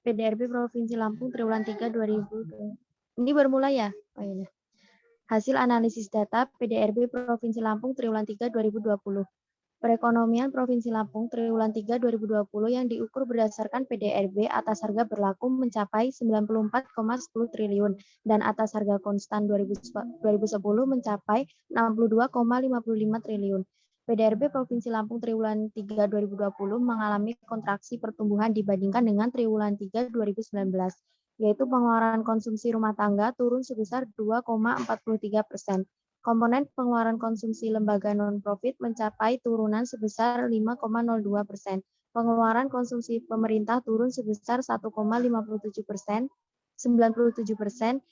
PDRB Provinsi Lampung triwulan 3 2020. Ini baru mulai ya? Oh iya. Hasil analisis data PDRB Provinsi Lampung triwulan 3 2020. Perekonomian Provinsi Lampung triwulan 3 2020 yang diukur berdasarkan PDRB atas harga berlaku mencapai 94,10 triliun dan atas harga konstan 2010 mencapai 62,55 triliun. PDRB Provinsi Lampung triwulan 3 2020 mengalami kontraksi pertumbuhan dibandingkan dengan triwulan 3 2019, yaitu pengeluaran konsumsi rumah tangga turun sebesar 2,43%. Komponen pengeluaran konsumsi lembaga non-profit mencapai turunan sebesar 5,02%. Pengeluaran konsumsi pemerintah turun sebesar 1,57%, 97%.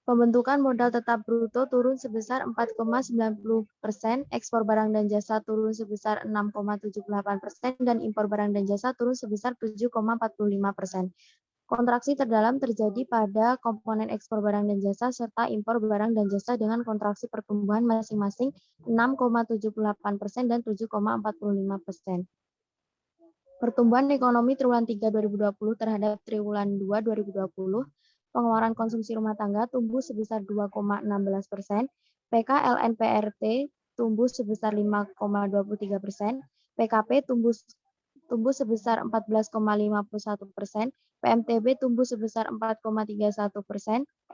Pembentukan modal tetap bruto turun sebesar 4,90%, ekspor barang dan jasa turun sebesar 6,78%, dan impor barang dan jasa turun sebesar 7,45%. Kontraksi terdalam terjadi pada komponen ekspor barang dan jasa serta impor barang dan jasa dengan kontraksi pertumbuhan masing-masing 6,78% dan 7,45%. Pertumbuhan ekonomi triwulan 3 2020 terhadap triwulan 2 2020, pengeluaran konsumsi rumah tangga tumbuh sebesar 2,16%, PKLNPRT tumbuh sebesar 5,23%, PKP tumbuh sebesar 14,51%, PMTB tumbuh sebesar 4,31%,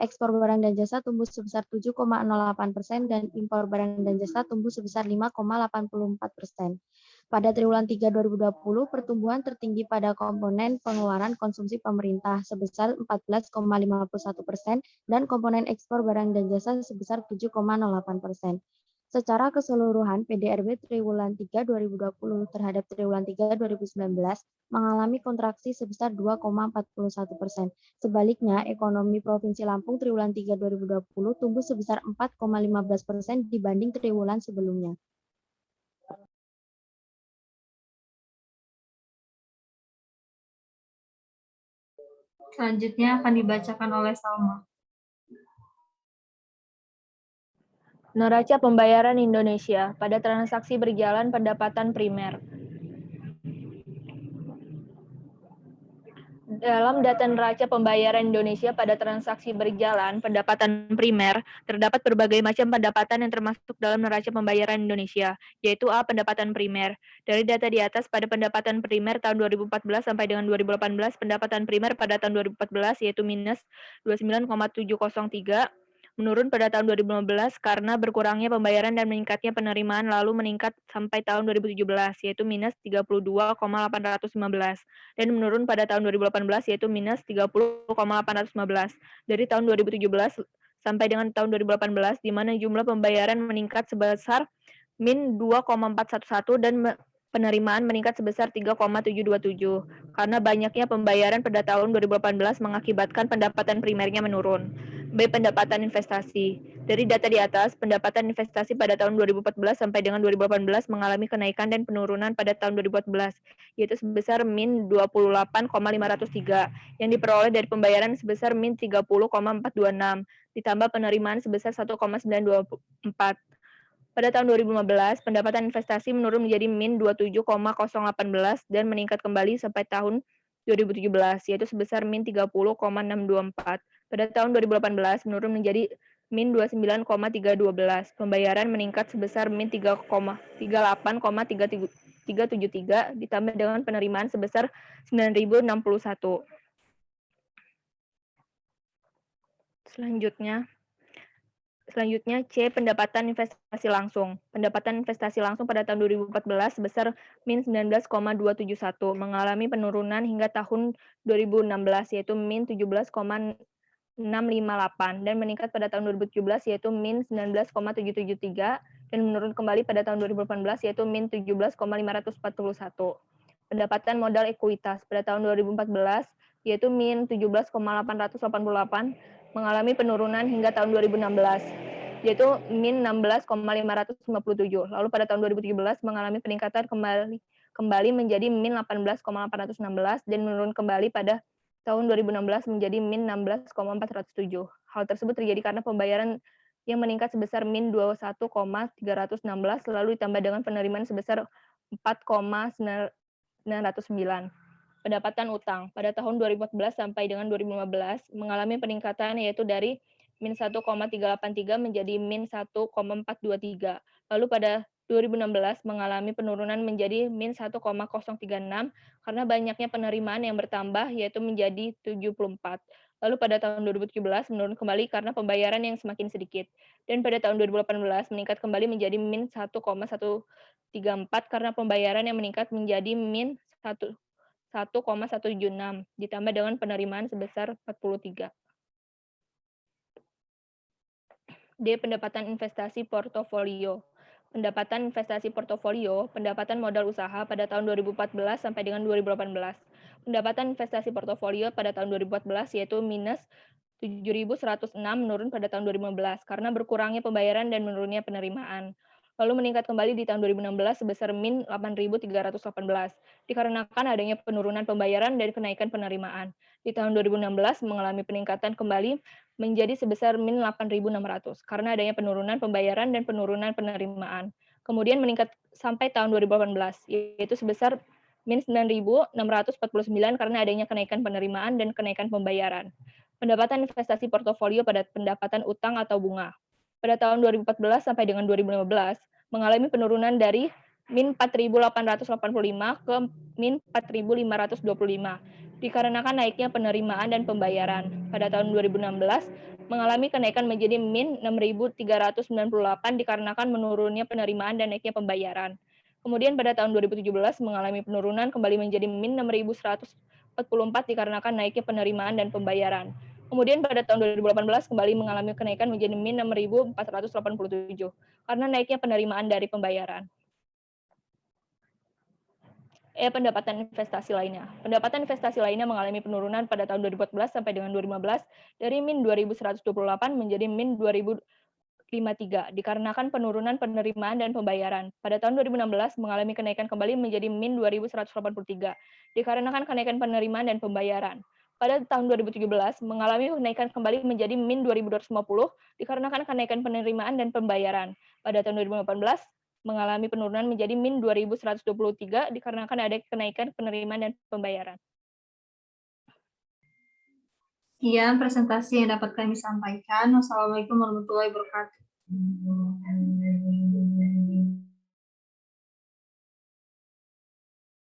ekspor barang dan jasa tumbuh sebesar 7,08%, dan impor barang dan jasa tumbuh sebesar 5,84%. Pada triwulan 3 2020, pertumbuhan tertinggi pada komponen pengeluaran konsumsi pemerintah sebesar 14,51% dan komponen ekspor barang dan jasa sebesar 7,08%. Secara keseluruhan, PDRB triwulan 3 2020 terhadap triwulan 3 2019 mengalami kontraksi sebesar 2,41%. Sebaliknya, ekonomi Provinsi Lampung triwulan 3 2020 tumbuh sebesar 4,15% dibanding triwulan sebelumnya. Selanjutnya akan dibacakan oleh Salma. Neraca pembayaran Indonesia pada transaksi berjalan pendapatan primer. Dalam data neraca pembayaran Indonesia pada transaksi berjalan pendapatan primer, terdapat berbagai macam pendapatan yang termasuk dalam neraca pembayaran Indonesia, yaitu A. Pendapatan primer. Dari data di atas, pada pendapatan primer tahun 2014 sampai dengan 2018, pendapatan primer pada tahun 2014 yaitu minus 29,703, menurun pada tahun 2015 karena berkurangnya pembayaran dan meningkatnya penerimaan, lalu meningkat sampai tahun 2017 yaitu minus 32,815, dan menurun pada tahun 2018 yaitu minus 30,815. Dari tahun 2017 sampai dengan tahun 2018 di mana jumlah pembayaran meningkat sebesar min 2,411 dan penerimaan meningkat sebesar 3,727 karena banyaknya pembayaran pada tahun 2018 mengakibatkan pendapatan primernya menurun. B. Pendapatan investasi. Dari data di atas, pendapatan investasi pada tahun 2014 sampai dengan 2018 mengalami kenaikan dan penurunan pada tahun 2014, yaitu sebesar min 28,503, yang diperoleh dari pembayaran sebesar min 30,426, ditambah penerimaan sebesar 1,924. Pada tahun 2015, pendapatan investasi menurun menjadi min 27,018 dan meningkat kembali sampai tahun 2017, yaitu sebesar min 30,624. Pada tahun 2018, menurun menjadi min 29,312. Pembayaran meningkat sebesar min 38,373 ditambah dengan penerimaan sebesar 9.061. Selanjutnya C. Pendapatan investasi langsung. Pendapatan investasi langsung pada tahun 2014 sebesar min 19,271, mengalami penurunan hingga tahun 2016 yaitu min 17,658 dan meningkat pada tahun 2017 yaitu min 19,773 dan menurun kembali pada tahun 2018 yaitu min 17,541. Pendapatan modal ekuitas pada tahun 2014 yaitu min 17,888 mengalami penurunan hingga tahun 2016 yaitu min 16,557. Lalu pada tahun 2017 mengalami peningkatan kembali menjadi min 18,816 dan menurun kembali pada tahun 2016 menjadi min 16,407. Hal tersebut terjadi karena pembayaran yang meningkat sebesar min 21,316 lalu ditambah dengan penerimaan sebesar 4,909. Pendapatan utang pada tahun 2014 sampai dengan 2015 mengalami peningkatan yaitu dari min 1,383 menjadi min 1,423. Lalu pada 2016 mengalami penurunan menjadi min 1,036 karena banyaknya penerimaan yang bertambah yaitu menjadi 74. Lalu pada tahun 2017 menurun kembali karena pembayaran yang semakin sedikit. Dan pada tahun 2018 meningkat kembali menjadi min 1,134 karena pembayaran yang meningkat menjadi min 1,176 ditambah dengan penerimaan sebesar 43. D. Pendapatan investasi portofolio. Pendapatan investasi portofolio, pendapatan modal usaha pada tahun 2014 sampai dengan 2018. Pendapatan investasi portofolio pada tahun 2014 yaitu minus 7.106 menurun pada tahun 2015 karena berkurangnya pembayaran dan menurunnya penerimaan. Lalu meningkat kembali di tahun 2016 sebesar min 8.318 dikarenakan adanya penurunan pembayaran dan kenaikan penerimaan. Di tahun 2016 mengalami peningkatan kembali menjadi sebesar min 8.600 karena adanya penurunan pembayaran dan penurunan penerimaan. Kemudian meningkat sampai tahun 2018 yaitu sebesar min 9.649 karena adanya kenaikan penerimaan dan kenaikan pembayaran. Pendapatan investasi portofolio pada pendapatan utang atau bunga. Pada tahun 2014 sampai dengan 2015 mengalami penurunan dari min 4.885 ke min 4.525 dikarenakan naiknya penerimaan dan pembayaran. Pada tahun 2016 mengalami kenaikan menjadi min 6.398 dikarenakan menurunnya penerimaan dan naiknya pembayaran. Kemudian pada tahun 2017 mengalami penurunan kembali menjadi min 6.144 dikarenakan naiknya penerimaan dan pembayaran. Kemudian pada tahun 2018 kembali mengalami kenaikan menjadi min 6.487 karena naiknya penerimaan dari pembayaran. Pendapatan investasi lainnya. Pendapatan investasi lainnya mengalami penurunan pada tahun 2014 sampai dengan 2015 dari min 2.128 menjadi min 2.053 dikarenakan penurunan penerimaan dan pembayaran. Pada tahun 2016 mengalami kenaikan kembali menjadi min 2.183 dikarenakan kenaikan penerimaan dan pembayaran. Pada tahun 2017 mengalami kenaikan kembali menjadi min 2.250 dikarenakan kenaikan penerimaan dan pembayaran. Pada tahun 2018 mengalami penurunan menjadi min 2.123 dikarenakan ada kenaikan penerimaan dan pembayaran. Sekian presentasi yang dapat kami sampaikan. Wassalamualaikum warahmatullahi wabarakatuh.